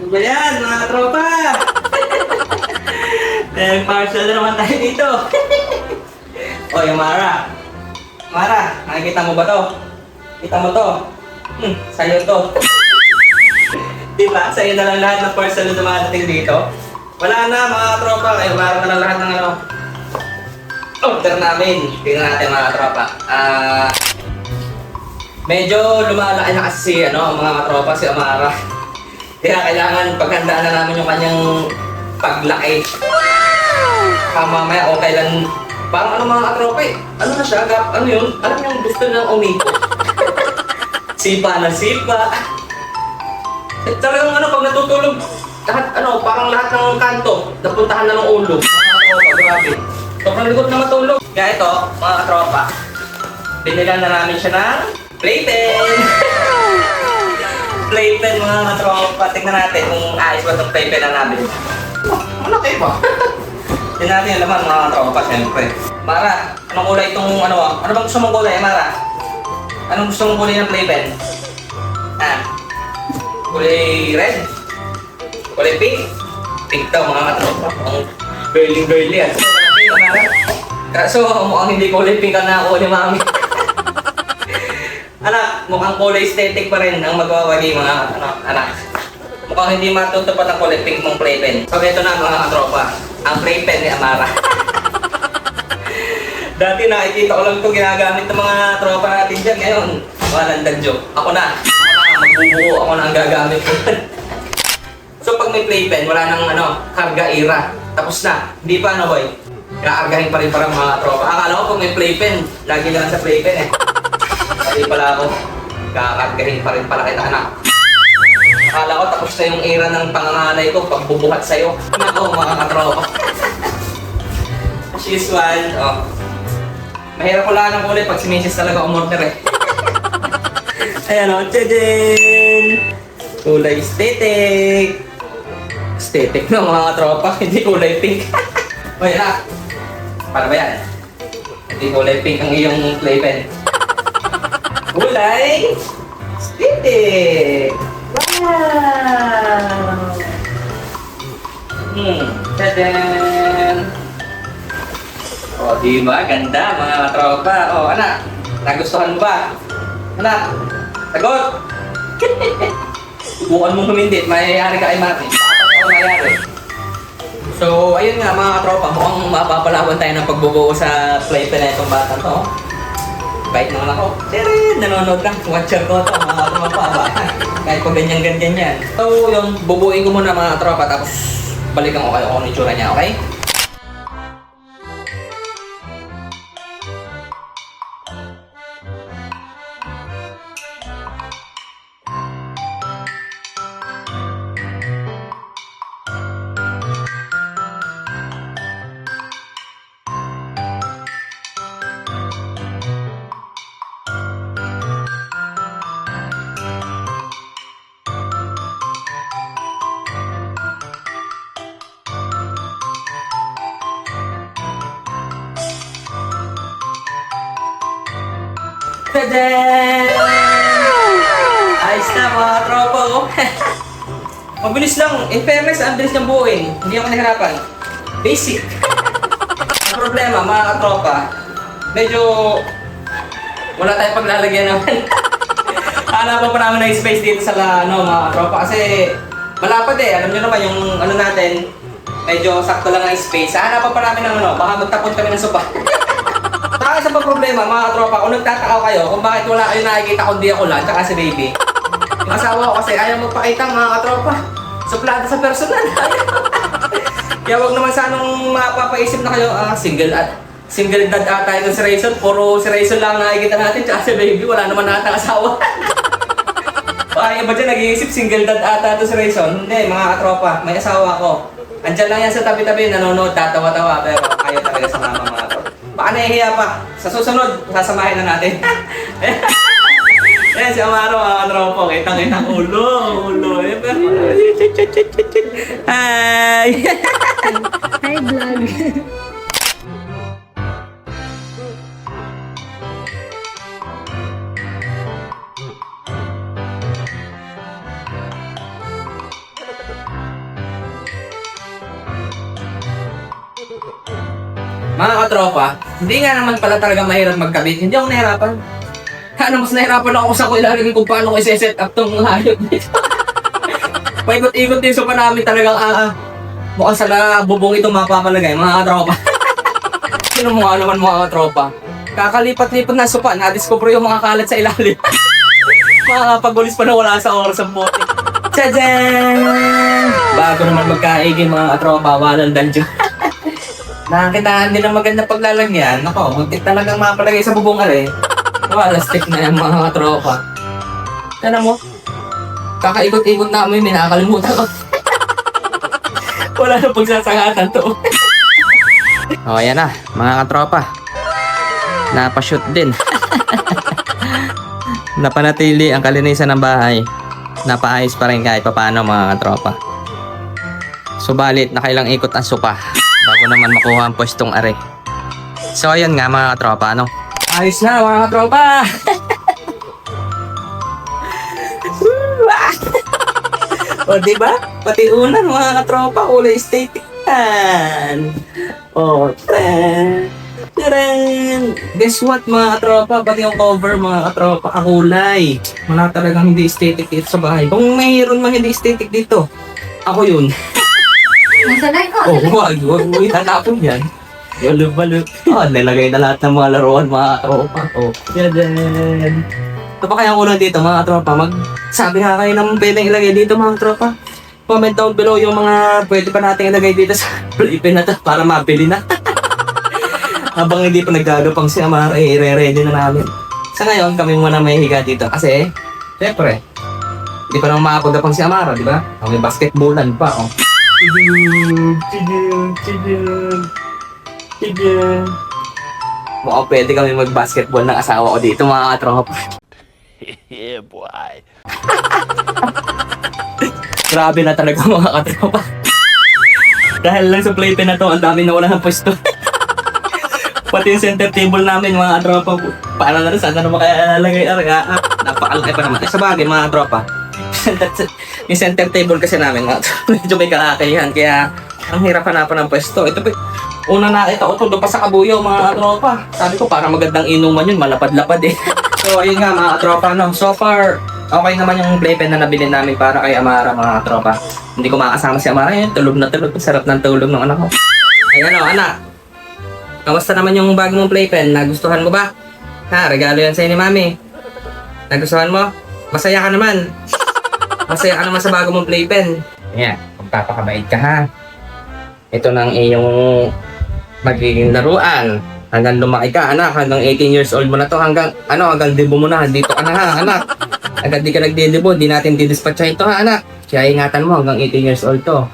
Ano ba yan, mga tropa? Partial na naman tayo dito. Oy, Mara. Mara, nakikita mo ba to? Kita mo to? Sa'yo to. Diba? Sa'yo na lang lahat ng parcel na dumadating dito. Wala na mga tropa. Kayo, Mara na lang lahat ng ano. Order namin. Tingnan natin mga tropa. Medyo lumalaki na kasi ano, mga tropa si Amara. Kaya kailangan paghandaan na namin yung kanyang paglaki. Mamaya okay lang. Parang ano mga tropa eh. Ano na siya? Ano yun? Alam niyo yung gusto ng umiko. Sipa na sipa. Talagang ano, pag natutulog, lahat, ano, parang lahat ng kanto, napuntahan na ng ulo. Mga tropa, grabe. Sobrang likod na matulog. Kaya ito, mga tropa, binilan na namin siya ng playpen. Playpen mga tropa. Tingnan natin kung ayos ba itong playpen na namin. Malaki pa. Tingnan natin yung laman mga tropa, siyempre. Mara, anong kulay itong ano? Ano bang gusto mong kulay, Mara? Anong gusto mong kulay ng playpen? Kulay red? Kulay pink? Pink daw mga tropa. Ang girly yan. Kaso mukhang hindi kulay pink ang nakakuha ni Mami. Anak, mukhang kulay aesthetic pa rin ang magwawagi mga anak. Mukhang hindi matutupad ang kulay pink mong playpen. So ito na mga tropa, ang playpen ni Amara. Dati nakikita ko lang ito ginagamit ng mga tropa natin dyan. Ngayon, walang joke. Ako na, magbubuo ako na ang gagamit ko. So pag may playpen, wala nang ano, karga era. Tapos na, hindi pa ano boy. Kaargahin pa rin para mga tropa. Akala ko pag may playpen, lagi lang sa playpen eh. Hindi pala ako, kakargahin pa rin pala kita anak. Akala ko tapos na yung era ng panganganay ko pagbubuhat sa'yo. Nako mga katropa. As usual, oh. Mahirap ko lang ng kulay pag si Mrs. talaga umorder eh. Ayan o, tadaan! Kulay aesthetic. Aesthetic no mga tropa, hindi kulay pink. O yan na. Para ba yan? Hindi kulay pink ang iyong playpen. Kulay aesthetic! Wow! Tadaan! O, diba? Ganda mga tropa. O, anak, nagustuhan mo ba? Anak, sagot! Subukan mong humindit, mayayari ka kay Mati. Bakit ako mayayari? So, ayun nga mga tropa, mukhang mapapalawan tayo ng pagbubuo sa playpen na itong batang to. Bait naman ako. Tirin, nanonood lang. Watcher ko ito, mga tropa ba? Kahit kung ganyan-ganyan yan. So, yung bubuin ko muna mga tropa, tapos balikan ko kayo kung ano yung tsura niya, okay? Tadaan! Ayos na mga tropa oh. Mabilis lang. In fairness, ang bilis niyang buuin. Hindi ako nahirapan. Basic. Ang problema mga katropa, medyo wala tayong paglalagyan naman. Hanapan pa namin ng space dito sa ano, mga katropa kasi malapad eh. Alam niyo naman yung ano natin, medyo sakto lang ang space. Hanapan pa namin ng ano, baka magtapon kami ng sopa. Saka isa pa problema mga tropa, kung nagtataka kayo kung bakit wala kayo nakikita kundi ako lang, tsaka si baby. Yung asawa ko kasi ayaw magpakita mga katropa. Suplado sa personal. Kaya wag naman sanang mapapaisip na kayo, single dad ata ito si Rayson. Puro si Rayson lang nakikita natin, tsaka si baby, wala naman ata asawa. Ay, iba dyan nag-iisip, single dad ata ito si Rayson. Hindi mga katropa, may asawa ko. Andyan lang yan sa tabi-tabi, nanonood, tatawa-tawa, pero ayaw talaga sa mama mga katropa. Baka nahihiya pa. Sa susunod, sasamahin na natin. Ayan si Amaro, mga katropa. Kitang-kitang ulo. Hi! Hi, vlog. Mga katropa, hindi nga naman pala talaga mahirap magkabit. Hindi ako nahirapan. Ano, mas nahirapan ako sa ko ilalagay kung paano ko i-set up tong hayop dito. Paikot-ikot din so pa namin talagang mukhang sa bubong ito mapapalagay, mga katropa. Sino mo naman mga katropa? Kakalipat-lipat na sopa, na-discover yung mga kalat sa ilalim. Makakapagulis pa na wala sa oras ang bote. Tadaan! Bago naman magkaigin mga katropa, walang dungeon. Nakakitaan din ang maganda paglalagyan. Ako, muntik talagang mapalagay sa bubong are. Wala, stick na yan mga katropa. Tana mo, kakaikot-ikot namin, may nakakalimutan ko. Wala na pagsasangatan to. O, ayan na, mga katropa. Napashoot din. Napanatili ang kalinisan ng bahay. Napaayos pa rin kahit papaano mga katropa. Subalit, nakailang ikot ang sopa bago naman makuha ang pwestong are. So, ayun nga mga katropa, ano? Ayos na mga katropa! O, diba? Pati unan mga katropa, kulay aesthetic yan. O, taran! Guess what mga katropa? Pati yung cover mga katropa, kakulay. Wala talagang hindi aesthetic dito sa bahay. Kung mayroon mang hindi aesthetic dito, ako yun. Nasanay ko. Oh, wag hanapin yan. Balo. Nilagay na lahat ng mga laruan mga katropa. Oh, yan. Ito pa kaya ang ulan dito mga katropa. Sabi nga kayo naman pwedeng ilagay dito mga katropa. Comment down below yung mga pwede pa natin ilagay dito sa playpen na to para mabili na. Habang hindi pa nagagapang si Amara, i-re-ready na namin. Sa ngayon, kami muna may higa dito kasi, syempre, hindi pa naman makapagapang si Amara, di ba? May basketballan pa, oh. Mukhang pwede kami mag-basketball ng asawa ko dito mga katropa. Yeah, boy. Grabe na talaga mga katropa. Dahil lang sa playpen na to, ang dami na wala ng pwesto. Pati yung center table namin mga katropa. Paano na rin, saan na naman kaya lalagay? Napakalaki pa naman. Sa bagay mga katropa. Yung center table kasi namin, medyo may kakakihan. Kaya ang hirap hanapan ng pwesto. Ito una nakita ko to doon pa sa Kabuyaw mga katropa. Sabi ko parang magandang inuman yun, malapad-lapad eh. So ayun nga mga katropa, no? So far, okay naman yung playpen na nabili namin para kay Amara mga katropa. Hindi ko makasama si Amara yun, tulog na tulog. Sarap ng tulog ng anak ko. Ayan o, anak. Kamusta naman yung bag mong playpen? Nagustuhan mo ba? Ha, regalo yan sa'yo ni Mami. Nagustuhan mo? Masaya ka naman. Masaya ka naman sa bago mong playpen. Ayan, magpapakabait ka ha. Ito nang iyong magiging laruan. Hanggang lumaki ka, anak. Hanggang 18 years old mo na to. Hanggang debo mo na. Dito ka na ha, anak. Agad di ka nagdedebo, di natin didispatcha ito ha, anak. Kaya ingatan mo hanggang 18 years old to.